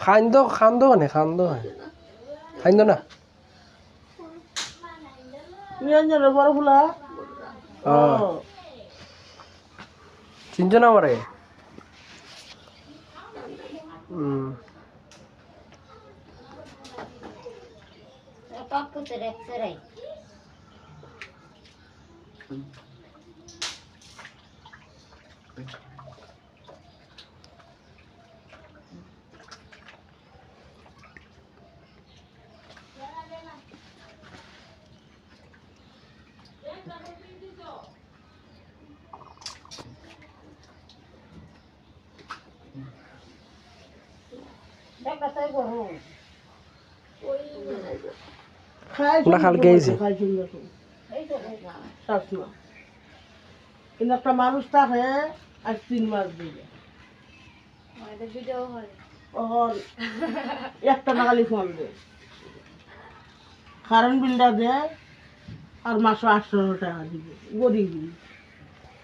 খান্দো মানে খান্দো খাইন্দ না নিরঞ্জন বড় ফুলা চিনছো না আমারে খাই খাল গেছি কিন্তু একটা মানুষ থাকে আর 3 মাস দিবে একটা নাগালি ফোন দে কারেন্ট বিলটা দে আর মাসে 800 টাকা দিবে গরিব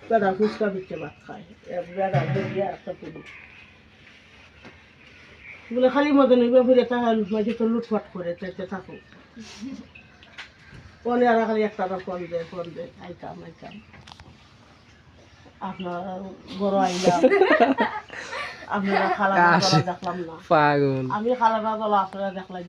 বেড়া ফুচকা পিচ্ছে ভাত খায় বেড়া দিয়ে একটা করি বলে খালি মতো নিবে ফিরে টাকা মাঝে তো লুটপাট করে থাকো ফোনে আর খালি একটা ফোন দে আইতাম আপনার বড় আইলাম আপনারা খালা দেখলাম না পাগল আমি খালা না আপনারা দেখলাম